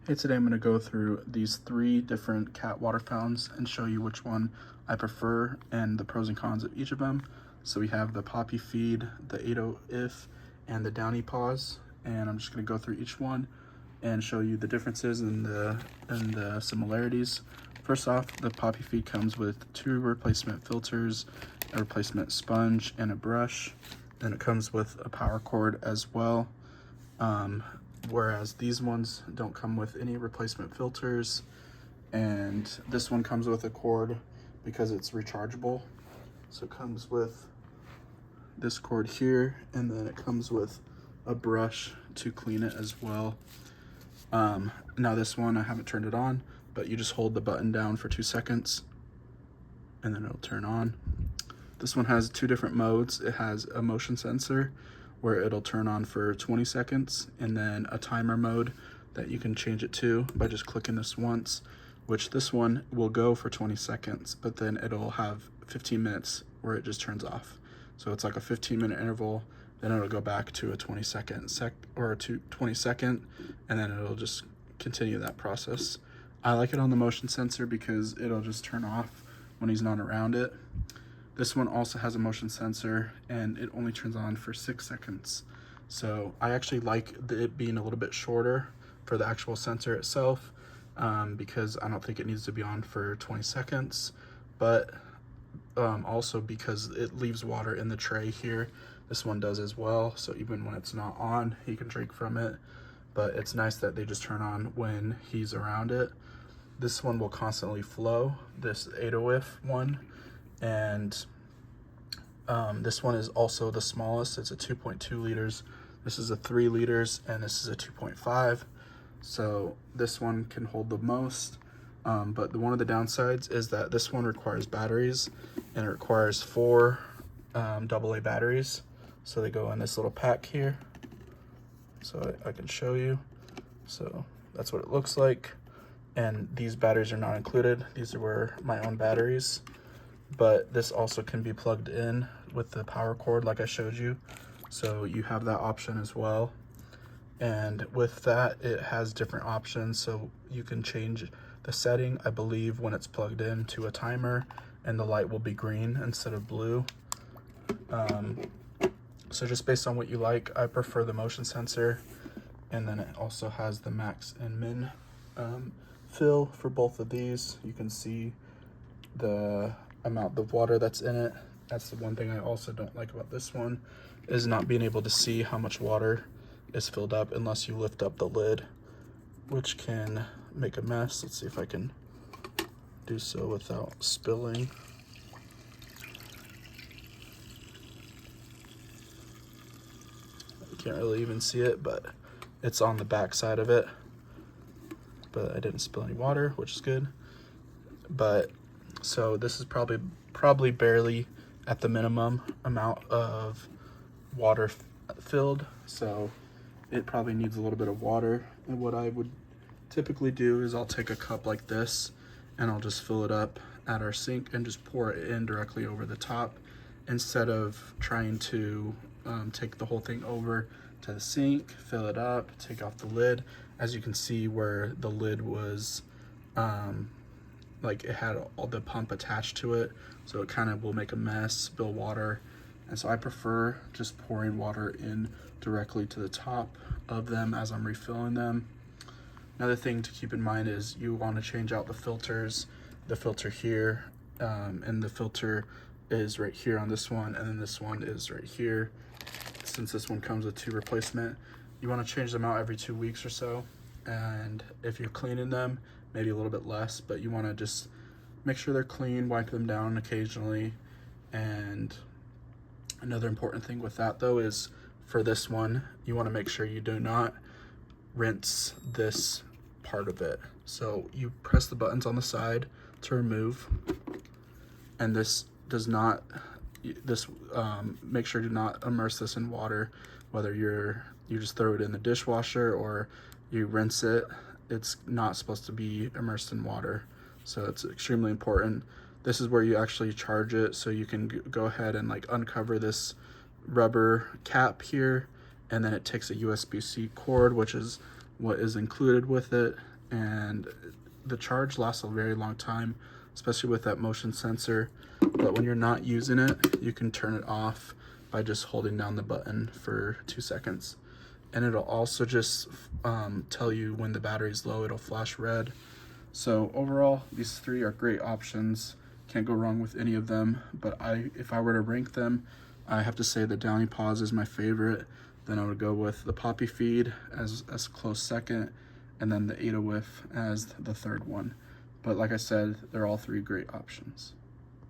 Hey, today I'm going to go through these 3 different cat water fountains and show you which one I prefer and the pros and cons of each of them. So we have the Papifeed, the Aoogitf, and the DownyPaws, and I'm just going to go through each one and show you the differences and the similarities. First off, the Papifeed comes with 2 replacement filters, a replacement sponge, and a brush. Then it comes with a power cord as well. Whereas these ones don't come with any replacement filters, and this one comes with a cord because it's rechargeable. So it comes with this cord here, and then it comes with a brush to clean it as well. Now this one, I haven't turned it on, but you just hold the button down for 2 seconds and then it'll turn on. This one has 2 different modes. It has a motion sensor where it'll turn on for 20 seconds, and then a timer mode that you can change it to by just clicking this once, which this one will go for 20 seconds, but then it'll have 15 minutes where it just turns off. So it's like a 15-minute interval, then it'll go back to a 20 second, and then it'll just continue that process. I like it on the motion sensor because it'll just turn off when he's not around it. This one also has a motion sensor, and it only turns on for 6 seconds. So I actually like it being a little bit shorter for the actual sensor itself, because I don't think it needs to be on for 20 seconds, but also because it leaves water in the tray here. This one does as well, so even when it's not on, he can drink from it, but it's nice that they just turn on when he's around it. This one will constantly flow, this Aoogitf one, and this one is also the smallest. It's a 2.2 liters. This is a 3 liters, and this is a 2.5. So this one can hold the most. But one of the downsides is that this one requires batteries, and it requires 4 AA batteries. So they go in this little pack here. So I can show you. So that's what it looks like. And these batteries are not included. These were my own batteries. But this also can be plugged in with the power cord like I showed you. So you have that option as well. And with that, it has different options. So you can change the setting, I believe, when it's plugged in to a timer, and the light will be green instead of blue. So just based on what you like, I prefer the motion sensor. And then it also has the max and min fill for both of these. You can see the amount of water that's in it. That's the one thing I also don't like about this one, is not being able to see how much water is filled up unless you lift up the lid, which can make a mess. Let's see if I can do so without spilling. You can't really even see it, but it's on the back side of it. But I didn't spill any water, which is good. But so this is probably barely at the minimum amount of water filled, so it probably needs a little bit of water. And what I would typically do is I'll take a cup like this and I'll just fill it up at our sink and just pour it in directly over the top, instead of trying to take the whole thing over to the sink, fill it up, take off the lid. As you can see where the lid was like it had all the pump attached to it, so it kind of will make a mess, spill water. And so I prefer just pouring water in directly to the top of them as I'm refilling them. Another thing to keep in mind is you want to change out the filters. The filter here, and the filter is right here on this one, and then this one is right here. Since this one comes with 2 replacement, you want to change them out every 2 weeks or so. And if you're cleaning them, maybe a little bit less, but you want to just make sure they're clean, wipe them down occasionally. And another important thing with that though is for this one, you want to make sure you do not rinse this part of it. So you press the buttons on the side to remove, and this does not, make sure to not immerse this in water, whether you just throw it in the dishwasher or you rinse it. It's not supposed to be immersed in water, so it's extremely important. This is where you actually charge it, so you can go ahead and like uncover this rubber cap here, and then it takes a USB-C cord, which is what is included with it, and the charge lasts a very long time, especially with that motion sensor. But when you're not using it, you can turn it off by just holding down the button for 2 seconds. And it'll also just tell you when the battery's low. It'll flash red. So overall, these 3 are great options. Can't go wrong with any of them. But if I were to rank them, I have to say the DownyPaws is my favorite. Then I would go with the Papifeed as a close second, and then the Aoogitf as the third one. But like I said, they're all 3 great options.